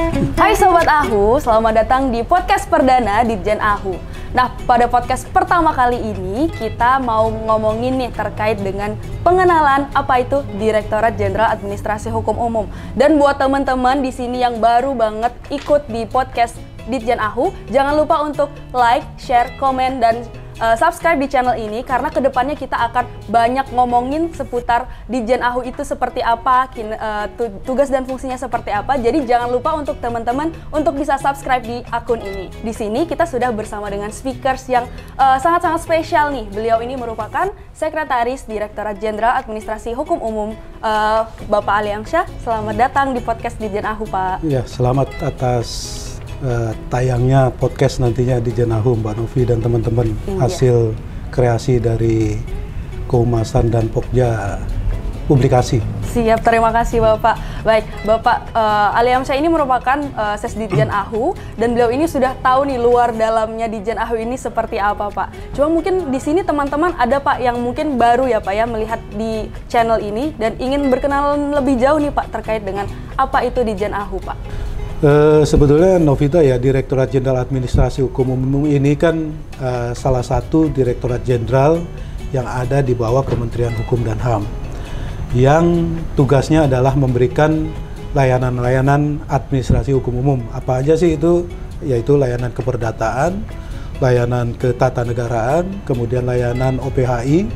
Hai Sobat Ahu, selamat datang di podcast perdana Ditjen Ahu. Nah, pada podcast pertama kali ini kita mau ngomongin nih terkait dengan pengenalan apa itu Direktorat Jenderal Administrasi Hukum Umum. Dan buat teman-teman di sini yang baru banget ikut di podcast Ditjen Ahu, jangan lupa untuk like, share, komen, dan subscribe di channel ini karena kedepannya kita akan banyak ngomongin seputar Ditjen Ahu itu seperti apa, tugas dan fungsinya seperti apa. Jadi jangan lupa untuk teman-teman untuk bisa subscribe di akun ini. Di sini kita sudah bersama dengan speakers yang sangat-sangat spesial nih. Beliau ini merupakan Sekretaris Direktorat Jenderal Administrasi Hukum Umum, Bapak Aliansyah. Selamat datang di podcast Ditjen Ahu, Pak. Ya, selamat atas tayangnya podcast nantinya di Ditjen Ahu, Mbak Novi dan teman-teman. Hasil kreasi dari Kehumasan dan Pokja publikasi. Siap, terima kasih Bapak. Baik, Bapak Aliansyah ini merupakan Sesditjen Ahu dan beliau ini sudah tahu nih luar dalamnya Ditjen Ahu ini seperti apa, Pak. Cuma mungkin di sini teman-teman ada Pak yang mungkin baru ya Pak ya melihat di channel ini dan ingin berkenalan lebih jauh nih Pak terkait dengan apa itu Ditjen Ahu, Pak. Sebetulnya Novita ya, Direktorat Jenderal Administrasi Hukum Umum ini kan salah satu Direktorat Jenderal yang ada di bawah Kementerian Hukum dan HAM yang tugasnya adalah memberikan layanan-layanan administrasi hukum umum. Apa aja sih itu? Yaitu layanan keperdataan, layanan ketatanegaraan, kemudian layanan OPHI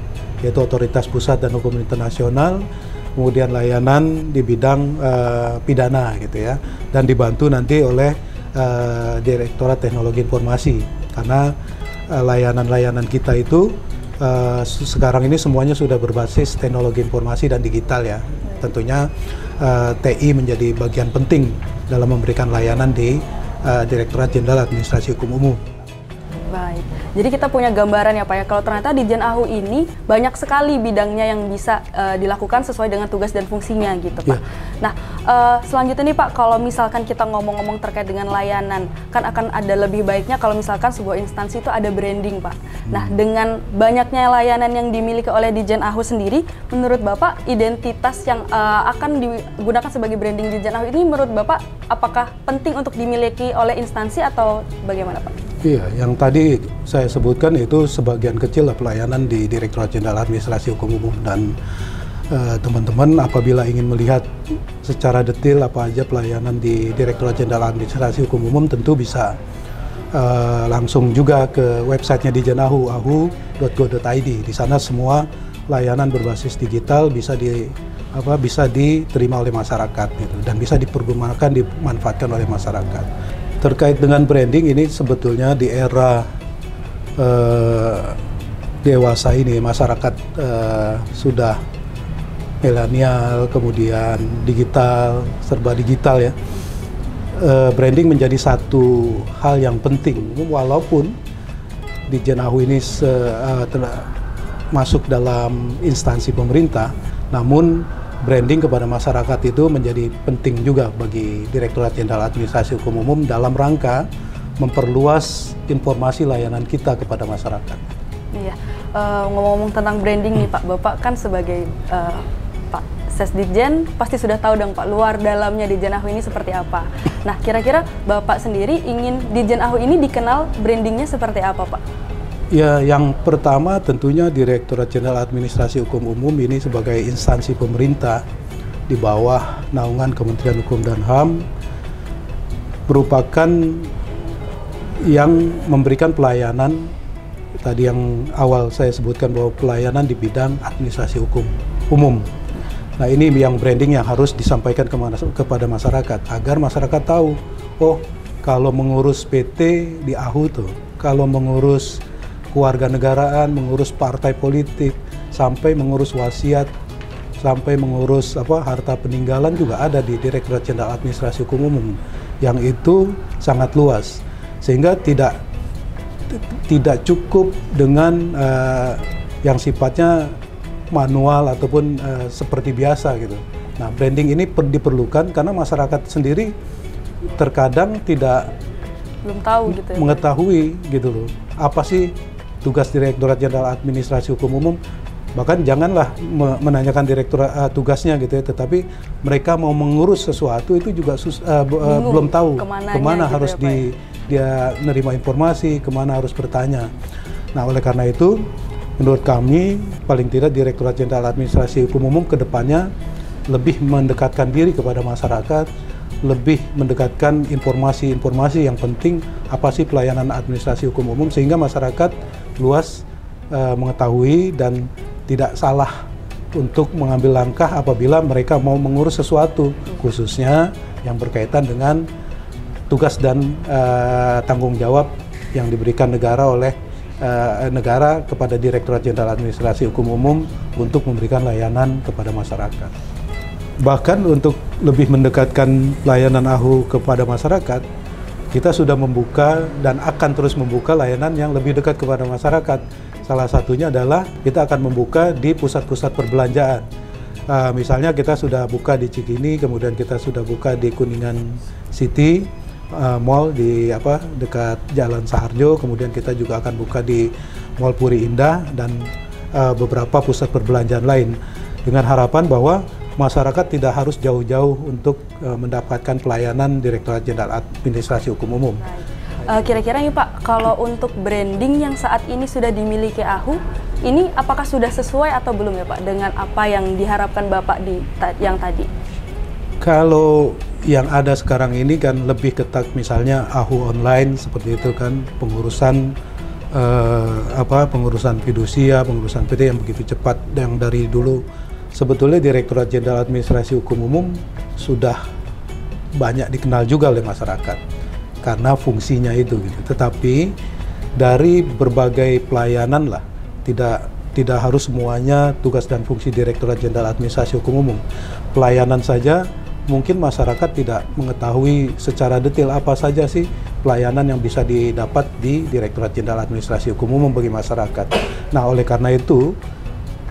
yaitu Otoritas Pusat dan Hukum Internasional, kemudian layanan di bidang pidana gitu ya, dan dibantu nanti oleh Direktorat Teknologi Informasi karena layanan-layanan kita itu sekarang ini semuanya sudah berbasis teknologi informasi dan digital ya. Tentunya TI menjadi bagian penting dalam memberikan layanan di Direktorat Jenderal Administrasi Hukum Umum. Baik, jadi kita punya gambaran ya Pak ya, kalau ternyata Ditjen Ahu ini banyak sekali bidangnya yang bisa dilakukan sesuai dengan tugas dan fungsinya gitu Pak. Nah, selanjutnya nih Pak, kalau misalkan kita ngomong-ngomong terkait dengan layanan, kan akan ada lebih baiknya kalau misalkan sebuah instansi itu ada branding Pak. Nah, dengan banyaknya layanan yang dimiliki oleh Ditjen Ahu sendiri, menurut Bapak identitas yang akan digunakan sebagai branding Ditjen Ahu ini menurut Bapak apakah penting untuk dimiliki oleh instansi atau bagaimana Pak? Iya, yang tadi saya sebutkan itu sebagian kecil lah pelayanan di Direktorat Jenderal Administrasi Hukum Umum, dan teman-teman apabila ingin melihat secara detail apa aja pelayanan di Direktorat Jenderal Administrasi Hukum Umum tentu bisa langsung juga ke websitenya Ditjen Ahu, ahu.go.id. Di sana semua layanan berbasis digital bisa diterima oleh masyarakat gitu, dan bisa dipergunakan, dimanfaatkan oleh masyarakat. Terkait dengan branding ini sebetulnya di era dewasa ini masyarakat sudah milenial, kemudian digital, serba digital ya. Branding menjadi satu hal yang penting, walaupun Ditjen Ahu ini masuk dalam instansi pemerintah, namun branding kepada masyarakat itu menjadi penting juga bagi Direktorat Jenderal Administrasi Hukum Umum dalam rangka memperluas informasi layanan kita kepada masyarakat. Iya, ngomong-ngomong tentang branding nih Pak, Bapak kan sebagai Pak Sesditjen pasti sudah tahu dong Pak luar dalamnya Ditjen Ahu ini seperti apa. Nah, kira-kira Bapak sendiri ingin Ditjen Ahu ini dikenal brandingnya seperti apa Pak? Ya, yang pertama tentunya Direktorat Jenderal Administrasi Hukum Umum ini sebagai instansi pemerintah di bawah naungan Kementerian Hukum dan HAM merupakan yang memberikan pelayanan tadi yang awal saya sebutkan bahwa pelayanan di bidang administrasi hukum umum. Nah, ini yang branding yang harus disampaikan kepada masyarakat agar masyarakat tahu, oh kalau mengurus PT di Ahu tuh, kalau mengurus kewarganegaraan, mengurus partai politik, sampai mengurus wasiat, sampai mengurus harta peninggalan juga ada di Direktorat Jenderal Administrasi Hukum Umum, yang itu sangat luas sehingga tidak cukup dengan yang sifatnya manual ataupun seperti biasa gitu. Nah, branding ini diperlukan karena masyarakat sendiri terkadang belum tahu gitu ya, mengetahui gitu loh, apa sih tugas Direktorat Jenderal Administrasi Hukum Umum, Bahkan janganlah menanyakan direktur tugasnya gitu ya, tetapi mereka mau mengurus sesuatu itu juga belum tahu kemana gitu harus dia nerima informasi, kemana harus bertanya. Nah, oleh karena itu, menurut kami paling tidak Direktorat Jenderal Administrasi Hukum Umum ke depannya lebih mendekatkan diri kepada masyarakat, lebih mendekatkan informasi-informasi yang penting apa sih pelayanan administrasi hukum umum, sehingga masyarakat luas mengetahui dan tidak salah untuk mengambil langkah apabila mereka mau mengurus sesuatu, khususnya yang berkaitan dengan tugas dan tanggung jawab yang diberikan negara oleh negara kepada Direktorat Jenderal Administrasi Hukum Umum untuk memberikan layanan kepada masyarakat. Bahkan untuk lebih mendekatkan layanan AHU kepada masyarakat, kita sudah membuka dan akan terus membuka layanan yang lebih dekat kepada masyarakat. Salah satunya adalah kita akan membuka di pusat-pusat perbelanjaan. Misalnya kita sudah buka di Cikini, kemudian kita sudah buka di Kuningan City, mall di dekat Jalan Saharjo, kemudian kita juga akan buka di Mall Puri Indah dan beberapa pusat perbelanjaan lain, dengan harapan bahwa masyarakat tidak harus jauh-jauh untuk mendapatkan pelayanan Direktorat Jenderal Administrasi Hukum Umum. Kira-kira nih Pak, kalau untuk branding yang saat ini sudah dimiliki AHU, ini apakah sudah sesuai atau belum ya Pak dengan apa yang diharapkan Bapak yang tadi? Kalau yang ada sekarang ini kan lebih ketat, misalnya AHU online seperti itu kan, pengurusan pengurusan fidusia, pengurusan PT yang begitu cepat yang dari dulu. Sebetulnya Direktorat Jenderal Administrasi Hukum Umum sudah banyak dikenal juga oleh masyarakat karena fungsinya itu gitu. Tetapi dari berbagai pelayanan lah, tidak harus semuanya tugas dan fungsi Direktorat Jenderal Administrasi Hukum Umum. Pelayanan saja mungkin masyarakat tidak mengetahui secara detail apa saja sih pelayanan yang bisa didapat di Direktorat Jenderal Administrasi Hukum Umum bagi masyarakat. Nah, oleh karena itu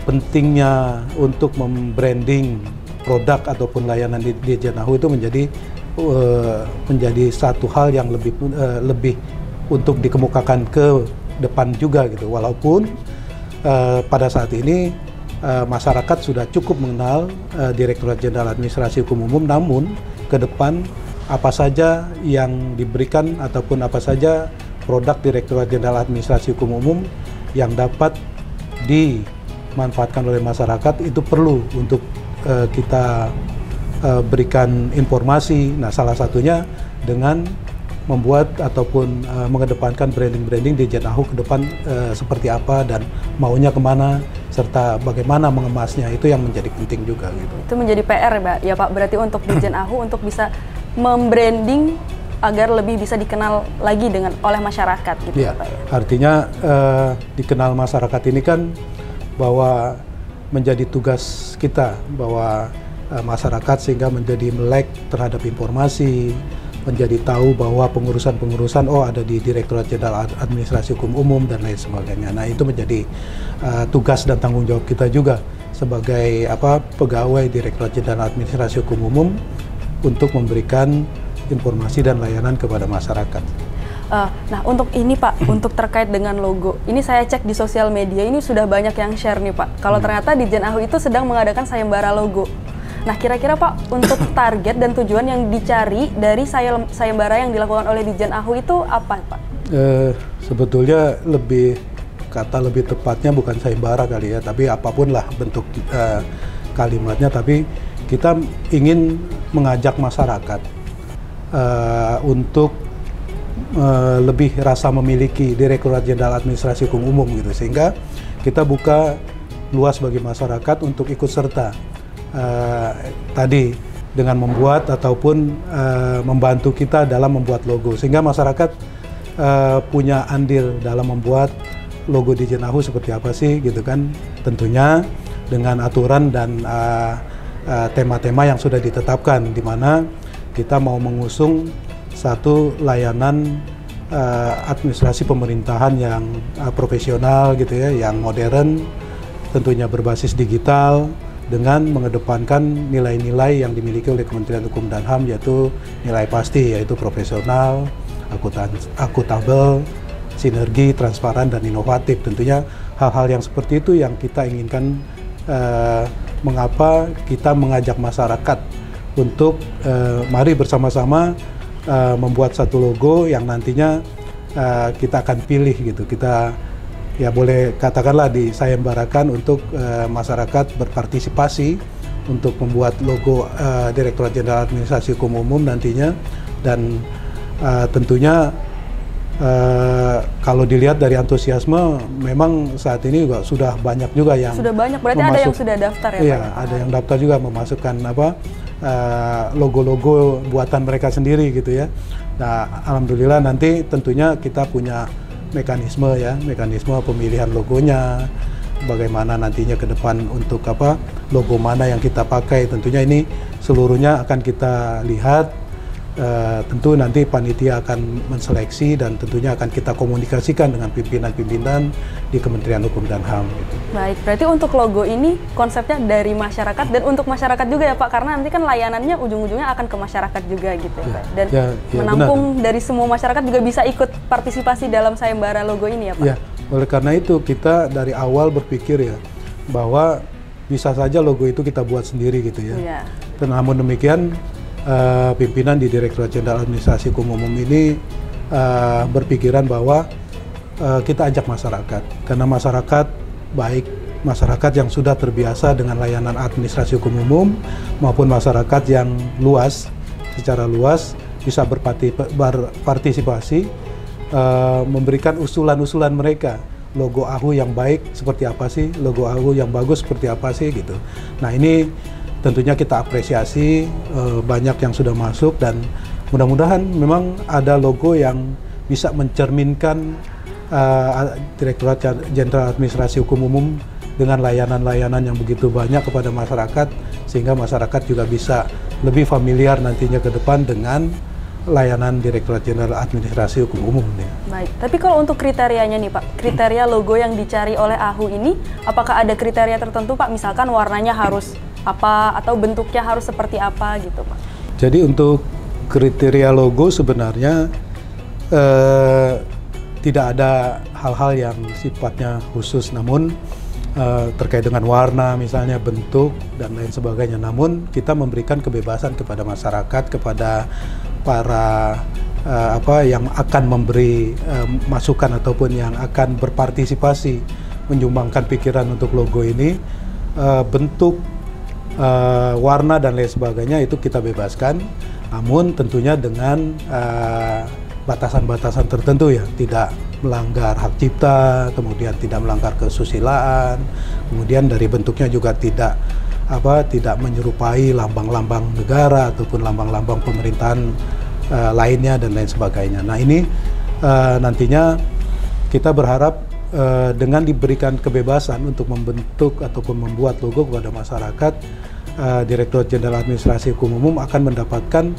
pentingnya untuk membranding produk ataupun layanan di Dirjen AHU itu menjadi satu hal yang lebih untuk dikemukakan ke depan juga gitu. Walaupun pada saat ini masyarakat sudah cukup mengenal Direktorat Jenderal Administrasi Hukum Umum, namun ke depan apa saja yang diberikan ataupun apa saja produk Direktorat Jenderal Administrasi Hukum Umum yang dapat dimanfaatkan oleh masyarakat itu perlu untuk kita berikan informasi. Nah, salah satunya dengan membuat ataupun mengedepankan branding di Dirjen AHU ke depan seperti apa dan maunya kemana serta bagaimana mengemasnya, itu yang menjadi penting juga gitu. Itu menjadi PR ya Pak, berarti untuk Dirjen AHU untuk bisa membranding agar lebih bisa dikenal lagi oleh masyarakat gitu ya Pak ya. Artinya dikenal masyarakat ini kan bahwa menjadi tugas kita, bahwa masyarakat sehingga menjadi melek terhadap informasi, menjadi tahu bahwa pengurusan ada di Direktorat Jenderal Administrasi Hukum Umum dan lain sebagainya. Nah, itu menjadi tugas dan tanggung jawab kita juga sebagai pegawai Direktorat Jenderal Administrasi Hukum Umum untuk memberikan informasi dan layanan kepada masyarakat. Nah, untuk ini Pak, untuk terkait dengan logo, ini saya cek di sosial media, ini sudah banyak yang share nih Pak. Kalau ternyata Dirjen AHU itu sedang mengadakan sayembara logo. Nah, kira-kira Pak, untuk target dan tujuan yang dicari dari sayembara yang dilakukan oleh Dirjen AHU itu apa Pak? Sebetulnya lebih tepatnya bukan sayembara kali ya, tapi apapun lah bentuk kalimatnya, tapi kita ingin mengajak masyarakat untuk lebih rasa memiliki Direktorat Jenderal Administrasi Hukum Umum gitu, sehingga kita buka luas bagi masyarakat untuk ikut serta tadi dengan membuat ataupun membantu kita dalam membuat logo, sehingga masyarakat punya andil dalam membuat logo Dirjen AHU seperti apa sih gitu kan, tentunya dengan aturan dan tema-tema yang sudah ditetapkan, di mana kita mau mengusung satu layanan administrasi pemerintahan yang profesional gitu ya, yang modern, tentunya berbasis digital, dengan mengedepankan nilai-nilai yang dimiliki oleh Kementerian Hukum dan HAM, yaitu nilai pasti, yaitu profesional, akuntabel, sinergi, transparan, dan inovatif. Tentunya hal-hal yang seperti itu yang kita inginkan, mengapa kita mengajak masyarakat untuk mari bersama-sama membuat satu logo yang nantinya kita akan pilih gitu. Kita ya boleh katakanlah disayembarakan untuk masyarakat berpartisipasi untuk membuat logo Direktorat Jenderal Administrasi Hukum Umum nantinya. Dan tentunya kalau dilihat dari antusiasme, memang saat ini juga sudah banyak juga yang berarti ada yang sudah daftar ya? Iya, ada yang daftar juga memasukkan logo-logo buatan mereka sendiri gitu ya. Nah, alhamdulillah nanti tentunya kita punya mekanisme pemilihan logonya, bagaimana nantinya ke depan untuk logo mana yang kita pakai. Tentunya ini seluruhnya akan kita lihat. Tentu nanti panitia akan menseleksi dan tentunya akan kita komunikasikan dengan pimpinan-pimpinan di Kementerian Hukum dan HAM. Gitu. Baik, berarti untuk logo ini konsepnya dari masyarakat dan untuk masyarakat juga ya Pak, karena nanti kan layanannya ujung-ujungnya akan ke masyarakat juga gitu ya Pak. Dan menampung benar. Dari semua masyarakat juga bisa ikut partisipasi dalam sayembara logo ini ya Pak? Ya, oleh karena itu kita dari awal berpikir ya bahwa bisa saja logo itu kita buat sendiri gitu ya. Ya. Namun demikian pimpinan di Direktorat Jenderal Administrasi Hukum Umum ini berpikiran bahwa kita ajak masyarakat, karena masyarakat baik masyarakat yang sudah terbiasa dengan layanan administrasi hukum umum maupun masyarakat yang secara luas bisa berpartisipasi, memberikan usulan-usulan mereka. Logo AHU yang baik seperti apa sih, logo AHU yang bagus seperti apa sih gitu. Nah, ini tentunya kita apresiasi, banyak yang sudah masuk dan mudah-mudahan memang ada logo yang bisa mencerminkan Direktorat Jenderal Administrasi Hukum Umum dengan layanan-layanan yang begitu banyak kepada masyarakat, sehingga masyarakat juga bisa lebih familiar nantinya ke depan dengan layanan Direktorat Jenderal Administrasi Hukum Umum. Baik, tapi kalau untuk kriterianya nih Pak, kriteria logo yang dicari oleh AHU ini, apakah ada kriteria tertentu Pak? Misalkan warnanya harus apa atau bentuknya harus seperti apa gitu Pak? Jadi untuk kriteria logo sebenarnya tidak ada hal-hal yang sifatnya khusus, namun terkait dengan warna misalnya, bentuk dan lain sebagainya. Namun kita memberikan kebebasan kepada masyarakat, kepada para yang akan memberi masukan ataupun yang akan berpartisipasi menyumbangkan pikiran untuk logo ini, bentuk, warna dan lain sebagainya itu kita bebaskan, namun tentunya dengan batasan-batasan tertentu ya, tidak melanggar hak cipta, kemudian tidak melanggar kesusilaan, kemudian dari bentuknya juga tidak menyerupai lambang-lambang negara ataupun lambang-lambang pemerintahan lainnya dan lain sebagainya. Nah, ini nantinya kita berharap dengan diberikan kebebasan untuk membentuk ataupun membuat logo kepada masyarakat, Direktorat Jenderal Administrasi Hukum Umum akan mendapatkan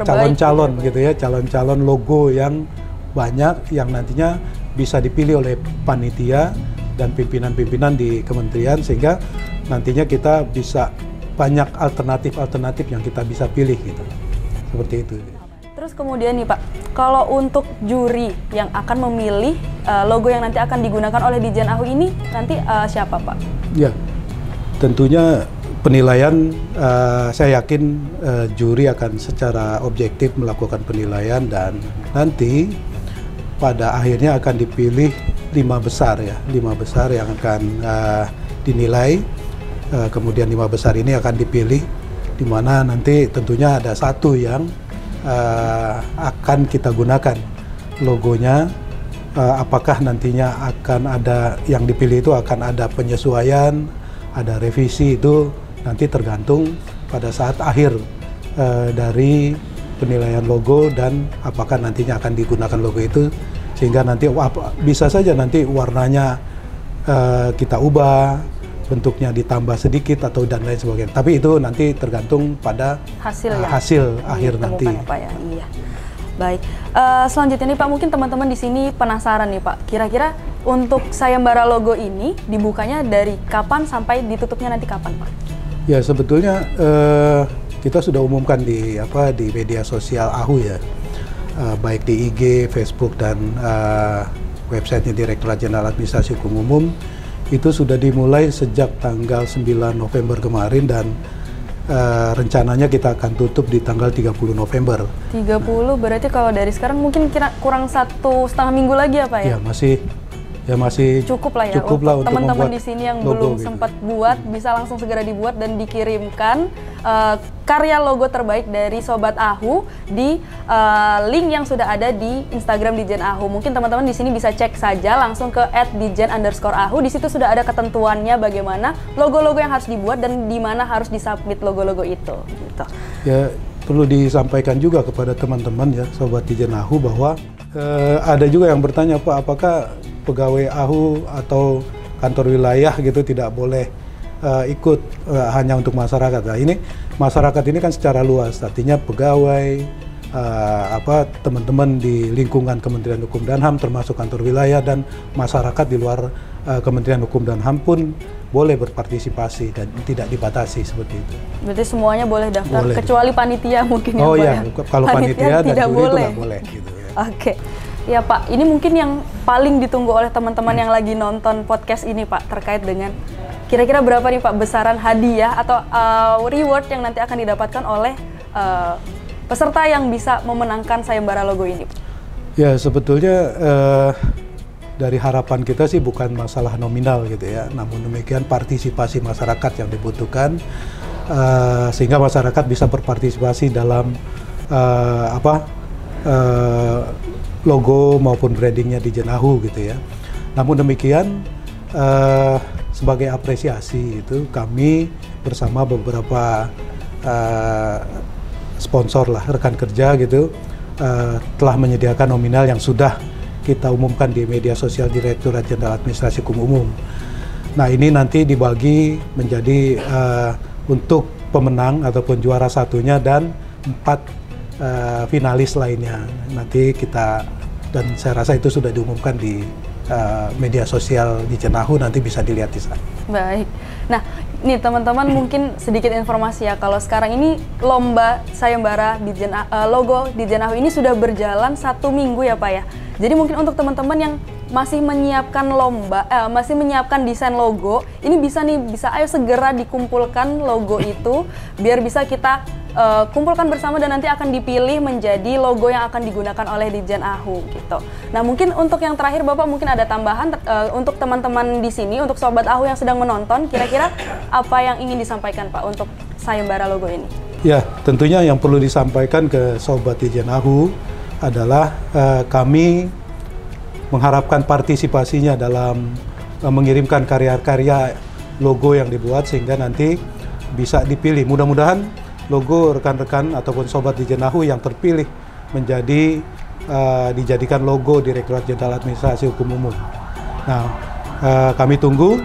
calon-calon gitu ya, calon-calon logo yang banyak yang nantinya bisa dipilih oleh panitia dan pimpinan-pimpinan di kementerian, sehingga nantinya kita bisa banyak alternatif-alternatif yang kita bisa pilih gitu. Seperti itu. Terus kemudian nih Pak, kalau untuk juri yang akan memilih logo yang nanti akan digunakan oleh Ditjen AHU ini nanti siapa Pak? Ya, tentunya penilaian, saya yakin juri akan secara objektif melakukan penilaian dan nanti pada akhirnya akan dipilih 5 besar ya, 5 besar yang akan dinilai, kemudian 5 besar ini akan dipilih, di mana nanti tentunya ada satu yang akan kita gunakan logonya. Apakah nantinya akan ada yang dipilih itu akan ada penyesuaian, ada revisi, itu nanti tergantung pada saat akhir dari penilaian logo dan apakah nantinya akan digunakan logo itu, sehingga nanti bisa saja nanti warnanya kita ubah, bentuknya ditambah sedikit atau dan lain sebagainya. Tapi itu nanti tergantung pada hasil akhir nanti. Ya, Pak, ya? Iya. Baik. Selanjutnya nih Pak, mungkin teman-teman di sini penasaran nih Pak. Kira-kira untuk sayembara logo ini dibukanya dari kapan sampai ditutupnya nanti kapan Pak? Ya, sebetulnya kita sudah umumkan di media sosial AHU ya. baik di IG, Facebook, dan websitenya Direktorat Jenderal Administrasi Hukum Umum itu sudah dimulai sejak tanggal 9 November kemarin dan rencananya kita akan tutup di tanggal 30 November. 30 berarti kalau dari sekarang mungkin kurang 1,5 minggu lagi ya Pak ya? Masih cukup lah ya untuk teman-teman di sini yang belum sempat buat bisa langsung segera dibuat dan dikirimkan karya logo terbaik dari Sobat Ahu di link yang sudah ada di Instagram Ditjen Ahu. Mungkin teman-teman di sini bisa cek saja langsung ke @ditjen_ahu. Di situ sudah ada ketentuannya bagaimana logo-logo yang harus dibuat dan di mana harus disubmit logo-logo itu. Gitu. Ya perlu disampaikan juga kepada teman-teman ya Sobat Ditjen Ahu bahwa ada juga yang bertanya Pak, apakah pegawai AHU atau kantor wilayah gitu tidak boleh ikut hanya untuk masyarakat. Nah, ini masyarakat ini kan secara luas, artinya pegawai, teman-teman di lingkungan Kementerian Hukum dan HAM termasuk kantor wilayah dan masyarakat di luar Kementerian Hukum dan HAM pun boleh berpartisipasi dan tidak dibatasi seperti itu. Berarti semuanya boleh daftar kecuali panitia mungkin ya. Kalau panitia dan juri itu nggak boleh gitu ya. Oke. Ya Pak, ini mungkin yang paling ditunggu oleh teman-teman yang lagi nonton podcast ini Pak, terkait dengan kira-kira berapa nih Pak besaran hadiah atau reward yang nanti akan didapatkan oleh peserta yang bisa memenangkan sayembara logo ini? Ya sebetulnya dari harapan kita sih bukan masalah nominal gitu ya, namun demikian partisipasi masyarakat yang dibutuhkan sehingga masyarakat bisa berpartisipasi dalam logo maupun brandingnya Ditjen Ahu gitu ya. Namun demikian sebagai apresiasi itu kami bersama beberapa sponsor lah, rekan kerja gitu telah menyediakan nominal yang sudah kita umumkan di media sosial Direktorat Jenderal Administrasi Hukum Umum. Nah ini nanti dibagi menjadi untuk pemenang ataupun juara satunya dan 4 finalis lainnya. Nanti kita, dan saya rasa itu sudah diumumkan di media sosial Ditjen Ahu, nanti bisa dilihat di sana. Baik. Nah, nih teman-teman mungkin sedikit informasi ya, kalau sekarang ini lomba sayembara logo Ditjen Ahu ini sudah berjalan 1 minggu ya Pak ya. Jadi mungkin untuk teman-teman yang masih menyiapkan masih menyiapkan desain logo, ini bisa ayo segera dikumpulkan logo itu biar bisa kita kumpulkan bersama dan nanti akan dipilih menjadi logo yang akan digunakan oleh Ditjen Ahu gitu. Nah mungkin untuk yang terakhir Bapak mungkin ada tambahan untuk teman-teman di sini, untuk Sobat Ahu yang sedang menonton, kira-kira apa yang ingin disampaikan Pak untuk sayembara logo ini? Ya tentunya yang perlu disampaikan ke Sobat Ditjen Ahu adalah kami mengharapkan partisipasinya dalam mengirimkan karya-karya logo yang dibuat sehingga nanti bisa dipilih. Mudah-mudahan logo rekan-rekan ataupun Sobat Ditjen Ahu yang terpilih menjadi dijadikan logo Direktorat Jenderal Administrasi Hukum Umum. Nah, kami tunggu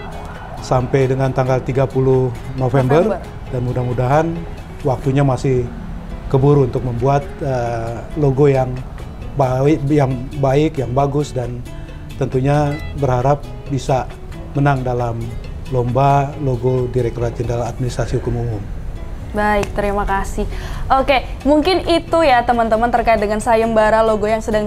sampai dengan tanggal 30 November dan mudah-mudahan waktunya masih keburu untuk membuat logo yang baik, yang bagus, dan tentunya berharap bisa menang dalam lomba logo Direktorat Jenderal Administrasi Hukum Umum. Baik, terima kasih. Oke, mungkin itu ya teman-teman terkait dengan sayembara logo yang sedang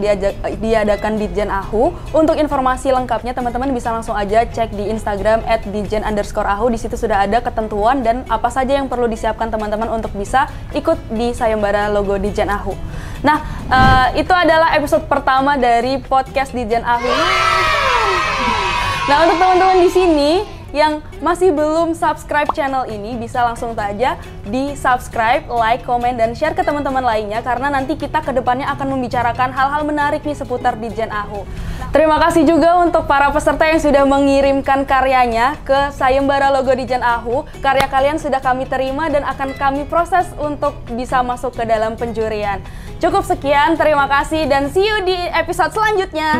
diadakan Ditjen Ahu. Untuk informasi lengkapnya teman-teman bisa langsung aja cek di Instagram @ditjen_ahu. Di situ sudah ada ketentuan dan apa saja yang perlu disiapkan teman-teman untuk bisa ikut di sayembara logo Ditjen Ahu. Nah, itu adalah episode pertama dari podcast Ditjen Ahu. Nah, untuk teman-teman di sini yang masih belum subscribe channel ini bisa langsung saja di subscribe, like, komen, dan share ke teman-teman lainnya karena nanti kita kedepannya akan membicarakan hal-hal menarik nih seputar Ditjen Ahu. Terima kasih juga untuk para peserta yang sudah mengirimkan karyanya ke sayembara logo Ditjen Ahu. Karya kalian sudah kami terima dan akan kami proses untuk bisa masuk ke dalam penjurian. Cukup sekian, terima kasih dan see you di episode selanjutnya.